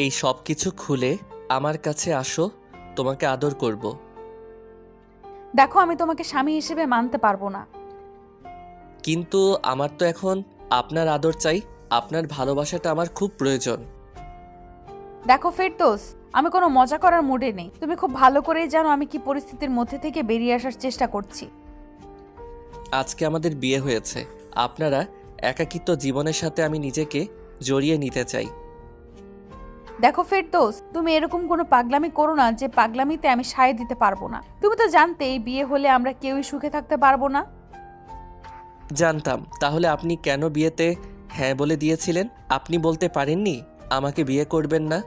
এই সব কিছু খুলে আমার কাছে আসো, তোমাকে আদর করব। দেখো, আমি তোমাকে স্বামী হিসেবে মানতে পারবো না। কিন্তু আমার তো এখন আপনার আদর চাই, আপনার ভালোবাসাটা আমার খুব প্রয়োজন। দেখো ফেরদৌস, আমি কোনো মজা করার মুডে নেই। তুমি খুব ভালো করেই জানো আমি কি পরিস্থিতির মধ্যে থেকে বেরিয়ে আসার চেষ্টা করছি। আজকে আমাদের বিয়ে হয়েছে, আপনারা একাকিত্ব জীবনের সাথে আমি নিজেকে জড়িয়ে নিতে চাই। দেখো ফেরদৌস, তুমি এরকম কোনো পাগলামি করো না যে পাগলামিতে আমি সায় দিতে পারবো না। তুমি তো জানতেই বিয়ে হলে আমরা কেউই সুখে থাকতে পারবো না। জানতাম, তাহলে আপনি কেন বিয়েতে হ্যাঁ বলে দিয়েছিলেন? আপনি বলতে পারেননি আমাকে বিয়ে করবেন না?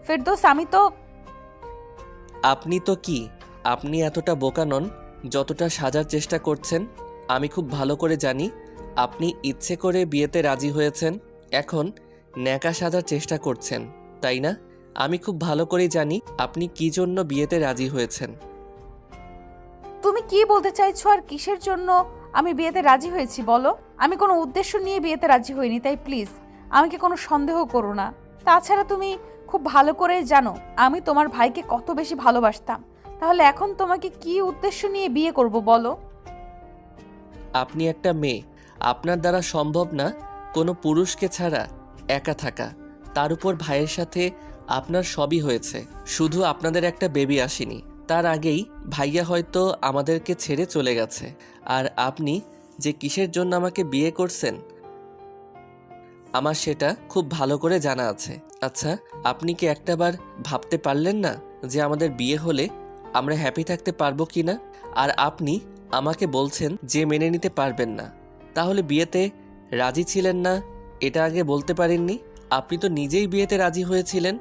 ফেরদৌস, আপনি তো কি, আপনি এতটা বোকা নন যতটা সাজার চেষ্টা করছেন। আমি খুব ভালো করে জানি আপনি ইচ্ছে করে বিয়েতে রাজি হয়েছেন, এখন ন্যাকা সাজার চেষ্টা করছেন, তাই না? আমি খুব ভালো করেই জানি আপনি কি জন্য বিয়েতে রাজি হয়েছেন। তুমি কি বলতে চাইছো আর কিসের জন্য আমি বিয়েতে রাজি হয়েছি বলো? আমি কোনো উদ্দেশ্য নিয়ে বিয়েতে রাজি হইনি, তাই প্লিজ আমাকে কোনো সন্দেহ করো না। তাছাড়া তুমি খুব ভালো করে জানো আমি তোমার ভাইকে কত বেশি ভালোবাসতাম। তাহলে এখন তোমাকে কি উদ্দেশ্য নিয়ে বিয়ে করব বলো? আপনি একটা মেয়ে, আপনার দ্বারা সম্ভব না কোনো পুরুষকে ছাড়া একা থাকা। তার উপর ভাইয়ের সাথে আপনার সবই হয়েছে, শুধু আপনাদের একটা বেবি আসেনি। তার আগেই ভাইয়া হয়তো আমাদেরকে ছেড়ে চলে গেছে। আর আপনি যে কিসের জন্য আমাকে বিয়ে করছেন আমার সেটা খুব ভালো করে জানা আছে। আচ্ছা, আপনি কি একটাবার ভাবতে পারলেন না যে আমাদের বিয়ে হলে আমরা হ্যাপি থাকতে পারবো কি না? আর আপনি আমাকে বলছেন যে মেনে নিতে পারবেন না। তাহলে বিয়েতে রাজি ছিলেন না এটা আগে বলতে পারেননি? আপনি তো নিজেই বিয়েতে রাজি হয়েছিলেন।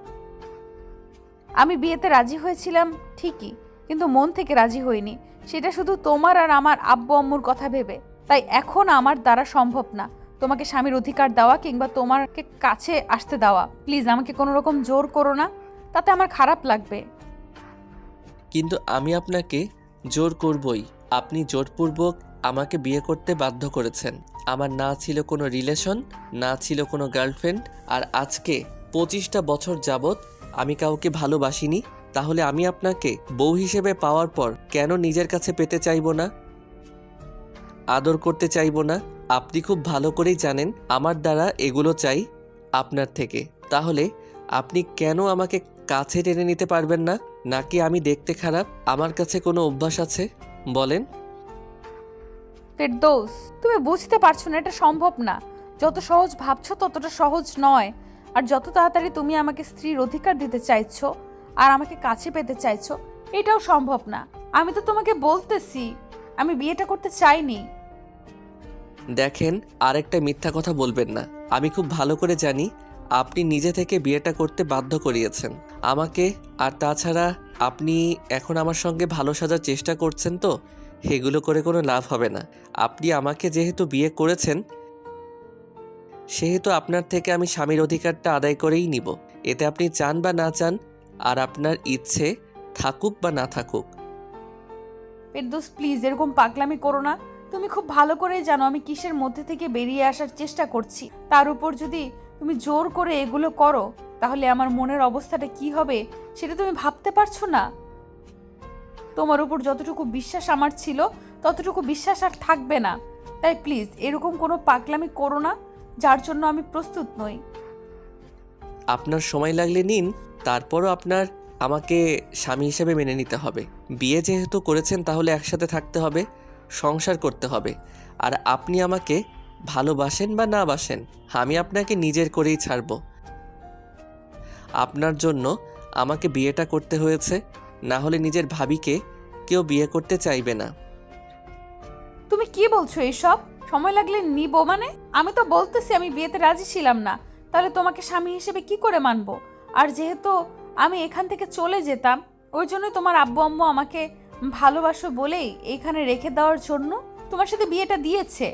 আমি বিয়েতে রাজি হয়েছিলাম ঠিকই, কিন্তু মন থেকে রাজি হইনি। সেটা শুধু তোমার আর আমার আব্বু আম্মুর কথা ভেবে। তাই এখন আমার দ্বারা সম্ভব না তোমাকে স্বামীর অধিকার দেওয়া কিংবা তোমাকে কাছে আসতে দেওয়া। প্লিজ আমাকে কোনো রকম জোর করো না, তাতে আমার খারাপ লাগবে। কিন্তু আমি আপনাকে জোর করবই। আপনি জোরপূর্বক আমাকে বিয়ে করতে বাধ্য করেছেন। আমার না ছিল কোনো রিলেশন, না ছিল কোনো গার্লফ্রেন্ড। আর আজকে 25টা বছর যাবৎ আমি কাউকে ভালোবাসিনি। তাহলে আমি আপনাকে বউ হিসেবে পাওয়ার পর কেন নিজের কাছে পেতে চাইবো না, আদর করতে চাইবো না? আপনি খুব ভালো করেই জানেন আমার দ্বারা এগুলো চাই আপনার থেকে। তাহলে আপনি কেন আমাকে কাছে টেনে নিতে পারবেন না? নাকি আমি দেখতে খারাপ, আমার কাছে কোনো অভ্যাস আছে? বলেন। ফেরদৌস, তুমি বুঝতে পারছো না, এটা সম্ভব না। যত সহজ ভাবছো ততটা সহজ নয়। আর যত তাড়াতাড়ি তুমি আমাকে স্ত্রীর অধিকার দিতে চাইছো আর আমাকে কাছে পেতে চাইছো, এটাও সম্ভব না। আমি তো তোমাকে বলতেছি আমি বিয়েটা করতে চাইনি। দেখেন, আরেকটা মিথ্যা কথা বলবেন না। আমি খুব ভালো করে জানি আপনি নিজে থেকে বিয়েটা করতে বাধ্য করিয়েছেন আমাকে। আর তাছাড়া আপনি এখন আমার সঙ্গে ভালো সাজার চেষ্টা করছেন, তো এগুলো করে কোনো লাভ হবে না। আপনি আমাকে যেহেতু বিয়ে করেছেন সেহেতু আপনার থেকে আমি স্বামীর অধিকারটা আদায় করেই নিব। এতে আপনি চান বা না চান, আর আপনার ইচ্ছে থাকুক বা না থাকুক। ফেরদৌস, প্লিজ এরকম পাগলামি করো না। তুমি খুব ভালো করেই জানো আমি কিসের মধ্যে থেকে বেরিয়ে আসার চেষ্টা করছি। তার উপর যদি তুমি জোর করে এগুলো করো তাহলে আমার মনের অবস্থাটা কি হবে সেটা তুমি ভাবতে পারছো না। তোমার উপর যতটুকু বিশ্বাস আমার ছিল ততটুকু বিশ্বাস আর থাকবে না। তাই প্লিজ এরকম কোনো পাগলামি করো না যার জন্য আমি প্রস্তুত নই। আপনার সময় লাগলে নিন, তারপরও আপনার আমাকে স্বামী হিসেবে মেনে নিতে হবে। বিয়ে যেহেতু করেছেন তাহলে একসাথে থাকতে হবে, সংসার করতে হবে। আর আপনি আমাকে ভালোবাসেন বা না বাসেন, আমি আপনাকে নিজের করেই ছাড়ব। আপনার জন্য আমাকে বিয়েটা করতে হয়েছে, না হলে নিজের ভাবিকে কেউ বিয়ে করতে চাইবে না। তুমি কি বলছো এইসব? সময় লাগলে নিবো মানে? আমি তো বলতেছি আমি বিয়েতে রাজি ছিলাম না, তাহলে তোমাকে স্বামী হিসেবে কি করে মানবো? আর যেহেতু আমি এখান থেকে চলে যেতাম, ওই জন্যই তোমার আব্বু আম্মু আমাকে ভালোবাসো বলেই এখানে রেখে দেওয়ার জন্য তোমার সাথে বিয়েটা দিয়েছে।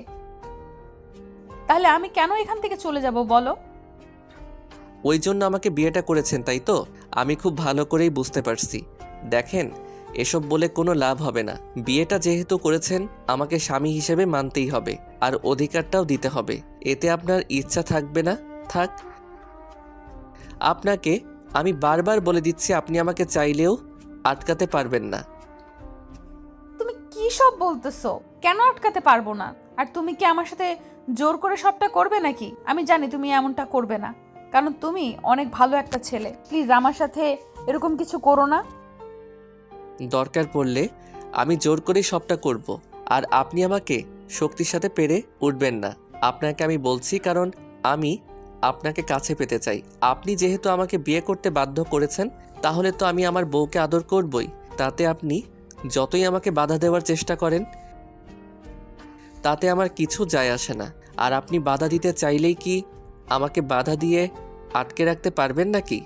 তাহলে আমি কেন এখান থেকে চলে যাব বলো? ওই জন্য আমাকে বিয়েটা করেছেন, তাই তো? আমি খুব ভালো করেই বুঝতে পারছি। দেখেন, এসব বলে কোনো লাভ হবে না। বিয়েটা যেহেতু করেছেন আমাকে স্বামী হিসেবে মানতেই হবে, আর অধিকারটাও দিতে হবে। এতে আপনার ইচ্ছা থাকবে না, থাক। আপনাকে আমি বারবার বলে দিচ্ছি, আপনি আমাকে চাইলেও আটকাতে পারবেন না। তুমি কি সব বলতেছো? কেন আটকাতে পারবো না? আর তুমি কি আমার সাথে জোর করে সবটা করবে নাকি? আমি জানি তুমি এমনটা করবে না, কারণ তুমি অনেক ভালো একটা ছেলে। প্লিজ আমার সাথে এরকম কিছু করো না। দরকার পড়লে আমি জোর করেই সবটা করব, আর আপনি আমাকে শক্তির সাথে পেরে উঠবেন না। আপনাকে আমি বলছি, কারণ আমি আপনাকে কাছে পেতে চাই। আপনি যেহেতু আমাকে বিয়ে করতে বাধ্য করেছেন, তাহলে তো আমি আমার বউকে আদর করবই। তাতে আপনি যতই আমাকে বাধা দেওয়ার চেষ্টা করেন, তাতে আমার কিছু যায় আসে না। আর আপনি বাধা দিতে চাইলেই কি আমাকে বাধা দিয়ে আটকে রাখতে পারবেন নাকি?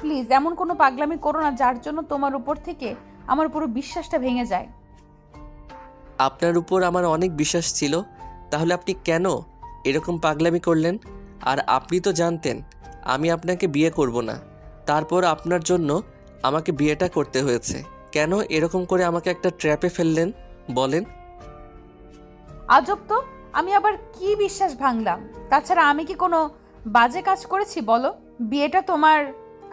প্লিজ এমন কোনো পাগলামি করো না যার জন্য তোমার উপর থেকে আমার পুরো বিশ্বাসটা ভেঙে যায়। আপনার উপর আমার অনেক বিশ্বাস ছিল, তাহলে আপনি কেন এরকম পাগলামি করলেন? আর আপনি তো জানতেন আমি আপনাকে বিয়ে করব না, তারপর আপনার জন্য আমাকে বিয়েটা করতে হয়েছে। কেন এরকম করে আমাকে একটা ট্র্যাপে ফেললেন বলেন? আজব তো, আমি আবার কি বিশ্বাস ভাঙলাম? তাছাড়া আমি কি কোনো বাজে কাজ করেছি বলো? বিয়েটা তোমার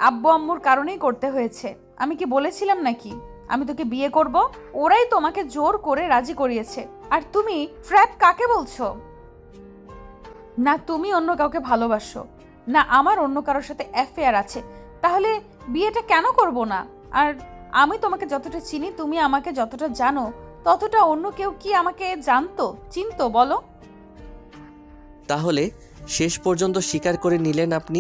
আব্বু আম্মুর কারণেই করতে হয়েছে। আমি কি বলেছিলাম নাকি আমি তোকে বিয়ে করব? ওরাই তোমাকে জোর করে রাজি করিয়েছে। আর তুমি ট্র্যাপ কাকে বলছো? না তুমি অন্য কাউকে ভালোবাসো, না আমার অন্য কারোর সাথে অ্যাফেয়ার আছে, তাহলে বিয়েটা কেন করব না? আর আমি তোমাকে যতটা চিনি, তুমি আমাকে যতটা জানো, ততটা অন্য কেউ কি আমাকে জানতো, চিনতো বলো? তাহলে শেষ পর্যন্ত স্বীকার করে নিলেন আপনি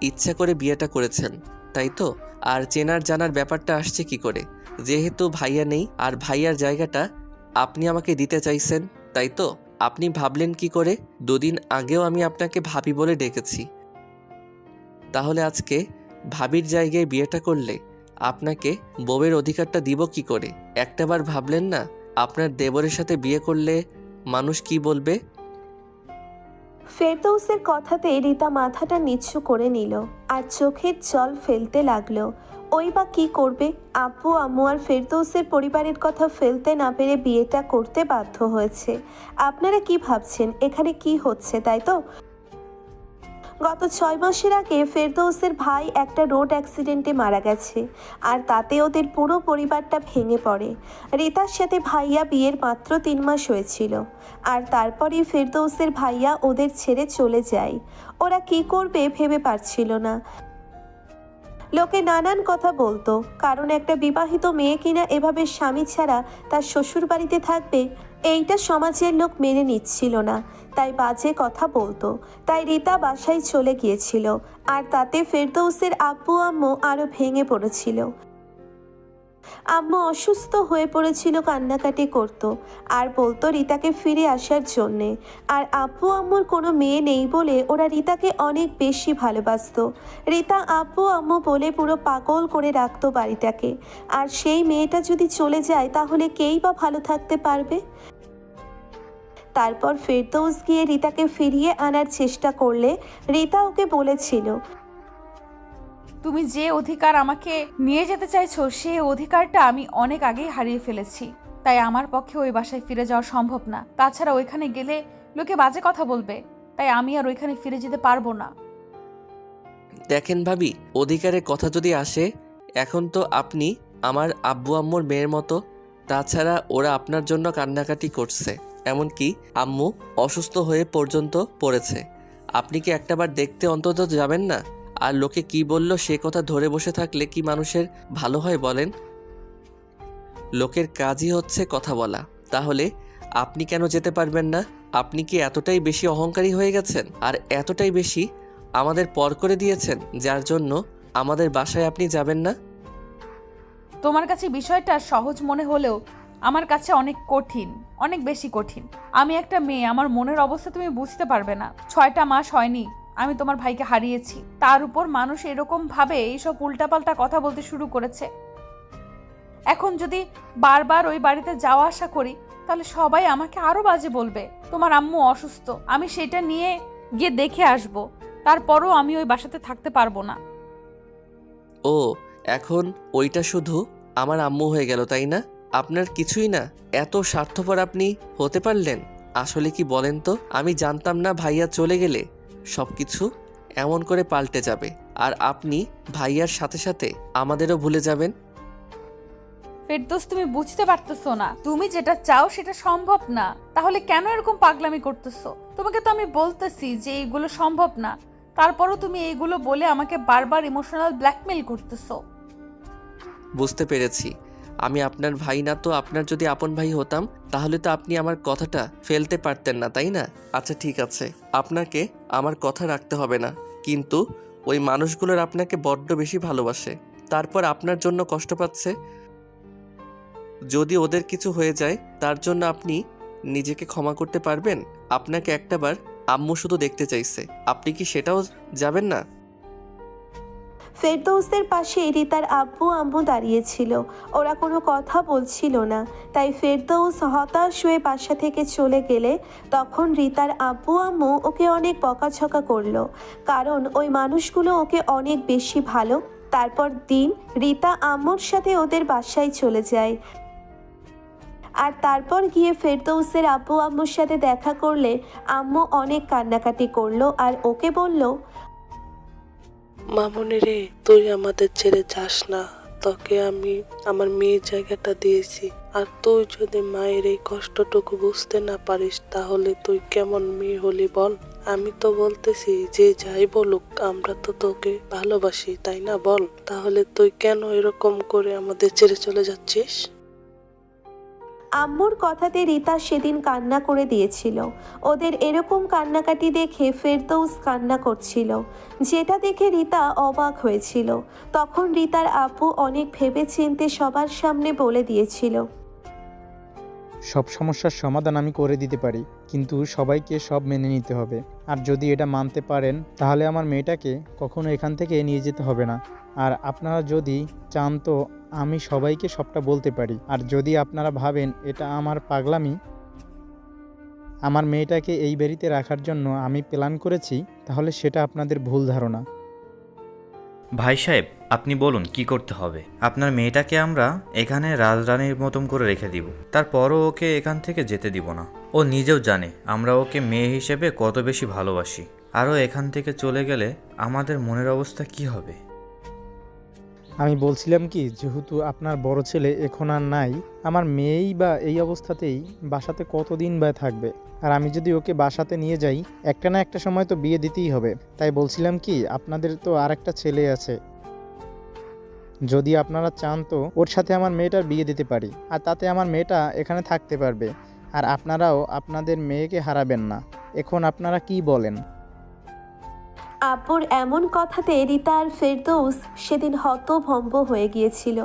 ইচ্ছা করে বিয়েটা করেছেন, তাই তো? আর চেনার জানার ব্যাপারটা আসছে কি করে? যেহেতু ভাইয়া নেই, আর ভাইয়ার জায়গাটা আপনি আমাকে দিতে চাইছেন, তাই তো? আপনি ভাবলেন কি করে? দুদিন আগেও আমি আপনাকে ভাবি বলে ডেকেছি, তাহলে আজকে ভাবির জায়গায় বিয়েটা করলে আপনাকে বউয়ের অধিকারটা দিব কি করে? একটাবার ভাবলেন না আপনার দেবরের সাথে বিয়ে করলে মানুষ কি বলবে? ফেরদৌসের কথাতে রিতা মাথাটা নিচু করে নিল আর চোখের জল ফেলতে লাগলো। ওই বা কি করবে? আব্বু আম্মু আর ফেরদৌসের পরিবারের কথা ফেলতে না পেরে বিয়েটা করতে বাধ্য হয়েছে। আপনারা কি ভাবছেন এখানে কি হচ্ছে, তাই তো? গত 6 মাসের আগে ফেরদৌসের ভাই একটা রোড অ্যাক্সিডেন্টে মারা গেছে, আর তাতে ওদের পুরো পরিবারটা ভেঙে পড়ে। রিতার সাথে ভাইয়া বিয়ের মাত্র 3 মাস হয়েছিল, আর তারপরেই ফেরদৌসের ভাইয়া ওদের ছেড়ে চলে যায়। ওরা কি করবে ভেবে পারছিল না। লোকে নানান কথা বলতো, কারণ একটা বিবাহিত মেয়ে কিনা এভাবে স্বামী ছাড়া তার শ্বশুর বাড়িতে থাকবে, এইটা সমাজের লোক মেনে নিচ্ছিল না, তাই বাজে কথা বলতো। তাই রিতা বাসায় চলে গিয়েছিল, আর তাতে ফেরদৌসের আব্বু আম্মু আরও ভেঙে পড়েছিল। আম্মু অসুস্থ হয়ে পড়েছিল, কান্নাকাটি করত আর বলতো রিতাকে ফিরে আসার জন্যে। আর আব্বু আম্মুর কোনো মেয়ে নেই বলে ওরা রিতাকে অনেক বেশি ভালোবাসতো। রিতা আব্বু আম্মু বলে পুরো পাগল করে রাখতো বাড়িটাকে। আর সেই মেয়েটা যদি চলে যায় তাহলে কেই বা ভালো থাকতে পারবে? তারপর ফেরদৌস গিয়ে রিতাকে ফিরিয়ে আনার চেষ্টা করলে রিতা ওকে বলেছিল, তুমি যে অধিকার আমাকে নিয়ে যেতে চাইছো, সেই অধিকারটা আমি অনেক আগেই হারিয়ে ফেলেছি। তাই আমার পক্ষে ওই বাসায় ফিরে যাওয়া সম্ভব না। তাছাড়া ওইখানে গেলে লোকে বাজে কথা বলবে, তাই আমি আর ওইখানে ফিরে যেতে পারবো না। দেখেন ভাবি, অধিকারের কথা যদি আসে, এখন তো আপনি আমার আব্বু আম্মুর মেয়ের মতো। তাছাড়া ওরা আপনার জন্য কান্নাকাটি করছে, এমনকি আম্মু অসুস্থ হয়ে পর্যন্ত পড়েছে। আপনি কি একটাবার দেখতে অন্তত যাবেন না? আর লোকে কি বলল সে কথা ধরে বসে থাকলে কি মানুষের ভালো হয় বলেন? লোকের কাজই হচ্ছে কথা বলা। তাহলে আপনি কেন যেতে পারবেন না? আপনি কি এতটাই বেশি অহংকারী হয়ে গেছেন, আর এতটাই বেশি আমাদের পর করে দিয়েছেন, যার জন্য আমাদের বাসায় আপনি যাবেন না? তোমার কাছে বিষয়টা সহজ মনে হলেও আমার কাছে অনেক কঠিন, অনেক বেশি কঠিন। আমি একটা মেয়ে, আমার মনের অবস্থা তুমি বুঝতে পারবে না। 6টা মাস হয়নি আমি তোমার ভাইকে হারিয়েছি, তার উপর মানুষ এরকম ভাবে এইসব উল্টাপাল্টা কথা বলতে শুরু করেছে। এখন যদি বারবার ওই বাড়িতে যাওয়া আসা করি, তাহলে সবাই আমাকে আরো বাজে বলবে। তোমার আম্মু অসুস্থ, আমি সেটা নিয়ে গিয়ে দেখে আসব, তারপরও আমি ওই বাসাতে থাকতে পারবো না। ও, এখন ওইটা শুধু আমার আম্মু হয়ে গেল, তাই না? আপনার কিছুই না? এত স্বার্থপর আপনি হতে পারলেন? আসলে কি বলেন তো, আমি জানতাম না ভাইয়া চলে গেলে সব কিছু এমন করে পাল্টে যাবে, আর আপনি ভাইয়ার সাথে সাথে আমাদেরও ভুলে যাবেন। ফেরদৌস, তুমি বুঝতে পারতেছো না, তুমি যেটা চাও সেটা সম্ভব না, তাহলে কেন এরকম পাগলামি করতেছো? তোমাকে তো আমি বলতেছি যে এইগুলো সম্ভব না, তারপরও তুমি এইগুলো বলে আমাকে বারবার ইমোশনাল ব্ল্যাকমেল করতেছো। বুঝতে পেরেছি, আমি আপনার ভাই না তো আপনার যদি আপন ভাই হতাম তাহলে তো আপনি আমার কথাটা ফেলতে পারতেন না, তাই না? আচ্ছা ঠিক আছে, আপনাকে আমার কথা রাখতে হবে না, কিন্তু ওই মানুষগুলোর আপনাকে বড্ড বেশি ভালোবাসে, তারপর আপনার জন্য কষ্ট পাচ্ছে। যদি ওদের কিছু হয়ে যায় তার জন্য আপনি নিজেকে ক্ষমা করতে পারবেন? আপনাকে একটাবার আম্মু শুধু দেখতে চাইছে, আপনি কি সেটাও যাবেন না? ফেরদৌসের পাশে রিতার আব্বু আম্মু দাঁড়িয়েছিল। ওরা কোনো কথা বলছিল না, তাই ফেরদৌস হতাশ হয়ে বাসা থেকে চলে গেলে তখন রিতার আব্বু আম্মু ওকে অনেক বকাঝকা করলো, কারণ ওই মানুষগুলো ওকে অনেক বেশি ভালো। তারপর দিন রিতা আম্মুর সাথে ওদের বাসায় চলে যায়, আর তারপর গিয়ে ফেরদৌসের আব্বু আম্মুর সাথে দেখা করলে আম্মু অনেক কান্নাকাটি করলো আর ওকে বলল, মামুনি রে, তুই আমাদের ছেড়ে যাস না, তোকে আমি আমার মেয়ের জায়গাটা দিয়েছি, আর তুই যদি মায়ের এই কষ্টটুকু বুঝতে না পারিস তাহলে তুই কেমন মেয়ে হলি বল? আমি তো বলতেছি যে যাই বলুক আমরা তো তোকে ভালোবাসি, তাই না বল? তাহলে তুই কেন এরকম করে আমাদের ছেড়ে চলে যাচ্ছিস? আম্মুর কথাতে রিতা সেদিন কান্না করে দিয়েছিল। ওদের এরকম কান্নাকাটি দেখে ফেরদৌস কান্না করছিল, যেটা দেখে রিতা অবাক হয়েছিল। তখন রিতার আব্বু অনেক ভেবেচিন্তে সবার সামনে বলে দিয়েছিল, সব সমস্যার সমাধান আমি করে দিতে পারি, কিন্তু সবাইকে সব মেনে নিতে হবে। আর যদি এটা মানতে পারেন তাহলে আমার মেয়েটাকে কখনো এখান থেকে নিয়ে যেতে হবে না। আর আপনারা যদি চান তো আমি সবাইকে সবটা বলতে পারি। আর যদি আপনারা ভাবেন এটা আমার পাগলামি, আমার মেয়েটাকে এই বাড়িতে রাখার জন্য আমি প্ল্যান করেছি, তাহলে সেটা আপনাদের ভুল ধারণা। ভাই সাহেব, আপনি বলুন কি করতে হবে। আপনার মেয়েটাকে আমরা এখানে রাজরানীর মতন করে রেখে দিব, তারপরও ওকে এখান থেকে যেতে দিব না। ও নিজেও জানে আমরা ওকে মেয়ে হিসেবে কত বেশি ভালোবাসি, আরও এখান থেকে চলে গেলে আমাদের মনের অবস্থা কি হবে। আমি বলছিলাম কি, যেহেতু আপনার বড় ছেলে এখন আর নাই, আমার মেয়েই বা এই অবস্থাতেই বাসাতে কতদিন বা থাকবে। আর আমি যদি ওকে বাসাতে নিয়ে যাই, একটা না একটা সময় তো বিয়ে দিতেই হবে। তাই বলছিলাম কি, আপনাদের তো আর একটা ছেলে আছে, যদি আপনারা চান তো ওর সাথে আমার মেয়েটার বিয়ে দিতে পারি, আর তাতে আমার মেয়েটা এখানে থাকতে পারবে, আর আপনারাও আপনাদের মেয়েকে হারাবেন না। এখন আপনারা কি বলেন? আব্বুর এমন কথাতে রিতা আর ফেরদৌস সেদিন হতভম্ব হয়ে গিয়েছিল।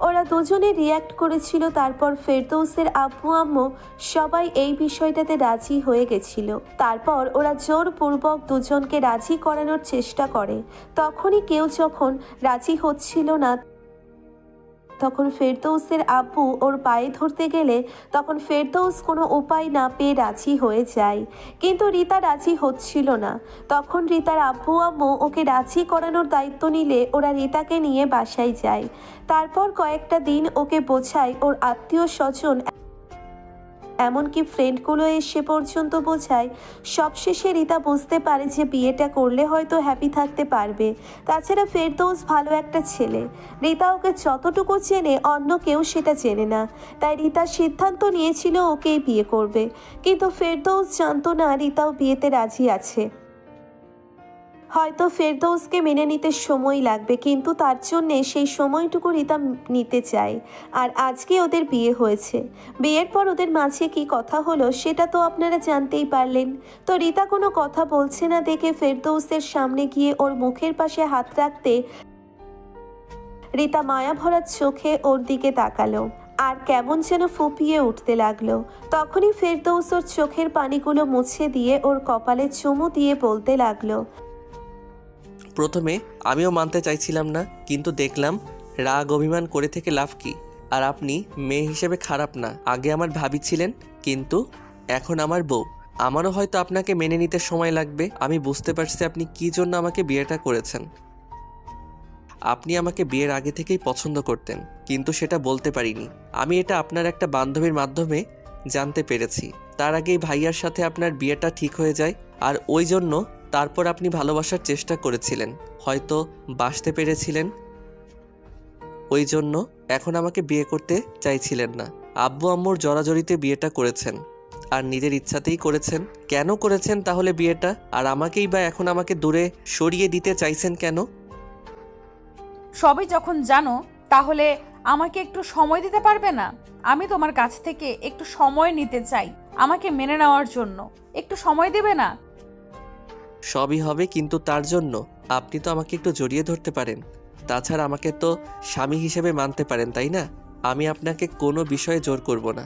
ওরা দুজনে রিয়্যাক্ট করেছিল। তারপর ফেরদৌসের আব্বু আম্মু সবাই এই বিষয়টাতে রাজি হয়ে গেছিল। তারপর ওরা জোরপূর্বক দুজনকে রাজি করানোর চেষ্টা করে। তখনই কেউ যখন রাজি হচ্ছিল না, তখন ফেরদৌসের আব্বু ওর পায়ে ধরতে গেলে তখন ফেরদৌস কোনো উপায় না পেয়ে রাজি হয়ে যায়, কিন্তু রিতা রাজি হচ্ছিল না। তখন রিতার আব্বু আম্মু ওকে রাজি করানোর দায়িত্ব নিলে ওরা রিতাকে নিয়ে বাসায় যায়। তারপর কয়েকটা দিন ওকে বোঝায়, ওর আত্মীয় স্বজন এমনকি ফ্রেন্ডগুলো এসে পর্যন্ত বোঝায়। সবশেষে রিতা বুঝতে পারে যে বিয়েটা করলে হয়তো হ্যাপি থাকতে পারবে। তাছাড়া ফেরদৌস ভালো একটা ছেলে, রিতা ওকে যতটুকু চেনে অন্য কেউ সেটা চেনে না। তাই রিতা সিদ্ধান্ত নিয়েছিল ওকেই বিয়ে করবে, কিন্তু ফেরদৌস জানতো না রিতাও বিয়েতে রাজি আছে। হয়তো ফেরদৌসকে মেনে নিতে সময় লাগবে, কিন্তু তার জন্যে সেই সময়টুকু রিতা নিতে চায়। আর আজকে ওদের বিয়ে হয়েছে। বিয়ের পর ওদের মাঝে কি কথা হলো সেটা তো আপনারা জানতেই পারলেন। তো রিতা কোনো কথা বলছে না দেখে ফেরদৌসের সামনে গিয়ে ওর মুখের পাশে হাত রাখতে রিতা মায়া ভরা চোখে ওর দিকে তাকালো আর কেমন যেন ফুপিয়ে উঠতে লাগলো। তখনই ফেরদৌস ওর চোখের পানিগুলো মুছে দিয়ে ওর কপালে চুমু দিয়ে বলতে লাগলো, প্রথমে আমিও মানতে চাইছিলাম না, কিন্তু দেখলাম রাগ অভিমান করে থেকে লাভ কি। আর আপনি মেয়ে হিসেবে খারাপ না, আগে আমার ভাবি ছিলেন, কিন্তু এখন আমার বউ। আমারও হয়তো আপনাকে মেনে নিতে সময় লাগবে। আমি বুঝতে পারছি আপনি কী জন্য আমাকে বিয়েটা করেছেন। আপনি আমাকে বিয়ের আগে থেকেই পছন্দ করতেন, কিন্তু সেটা বলতে পারিনি। আমি এটা আপনার একটা বান্ধবীর মাধ্যমে জানতে পেরেছি। তার আগেই ভাইয়ার সাথে আপনার বিয়েটা ঠিক হয়ে যায়, আর ওই জন্য তারপর আপনি ভালোবাসার চেষ্টা করেছিলেন, হয়তো বাসতে পেরেছিলেন, ওই জন্য এখন আমাকে বিয়ে করতে চাইছিলেন না। আব্বু আম্মুর জড়াজড়িতে বিয়েটা করেছেন আর নিজের ইচ্ছাতেই করেছেন। কেন করেছেন তাহলে বিয়েটা? আর আমাকেই বা এখন আমাকে দূরে সরিয়ে দিতে চাইছেন কেন? সবই যখন জানো তাহলে আমাকে একটু সময় দিতে পারবে না? আমি তোমার কাছ থেকে একটু সময় নিতে চাই আমাকে মেনে নেওয়ার জন্য। একটু সময় দেবে না? সবই হবে, কিন্তু তার জন্য আপনি তো আমাকে একটু জড়িয়ে ধরতে পারেন। তাছাড়া আমাকে তো স্বামী হিসেবে মানতে পারেন, তাই না? আমি আপনাকে কোনো বিষয়ে জোর করব না।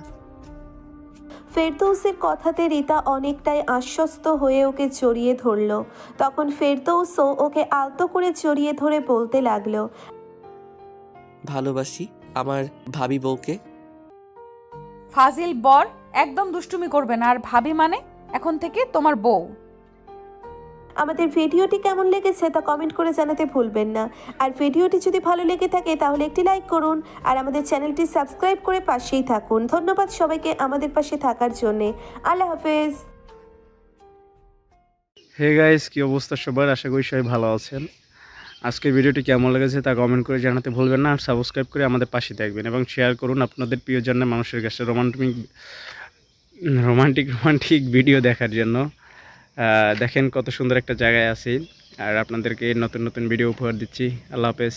ফেরদৌসের কথাতে রিতা অনেকটাই আশ্বস্ত হয়ে ওকে জড়িয়ে ধরল। তখন ফেরদৌসও ওকে আলতো করে জড়িয়ে ধরে বলতে লাগলো, ভালোবাসি আমার ভাবি বউকে। ফাজিল বর, একদম দুষ্টুমি করবে না। আর ভাবি মানে এখন থেকে তোমার বউ। আমাদের ভিডিওটি কেমন লেগেছে তা কমেন্ট করে জানাতে ভুলবেন না। আর ভিডিওটি যদি ভালো লেগে থাকে তাহলে একটি লাইক করুন আর আমাদের চ্যানেলটি সাবস্ক্রাইব করে পাশেই থাকুন। ধন্যবাদ সবাইকে আমাদের পাশে থাকার জন্যে। আল্লাহ হাফেজ। হে গাইস, কি অবস্থা সবার? আশা করি সবাই ভালো আছেন। আজকের ভিডিওটি কেমন লেগেছে তা কমেন্ট করে জানাতে ভুলবেন না। আর সাবস্ক্রাইব করে আমাদের পাশে থাকবেন এবং শেয়ার করুন আপনাদের প্রিয়জনের মানুষের কাছে রোমান্টিক ভিডিও দেখার জন্য। দেখেন কত সুন্দর একটা জায়গায় আছি আর আপনাদেরকে নতুন নতুন ভিডিও উপহার দিচ্ছি। আল্লাহ হাফেজ।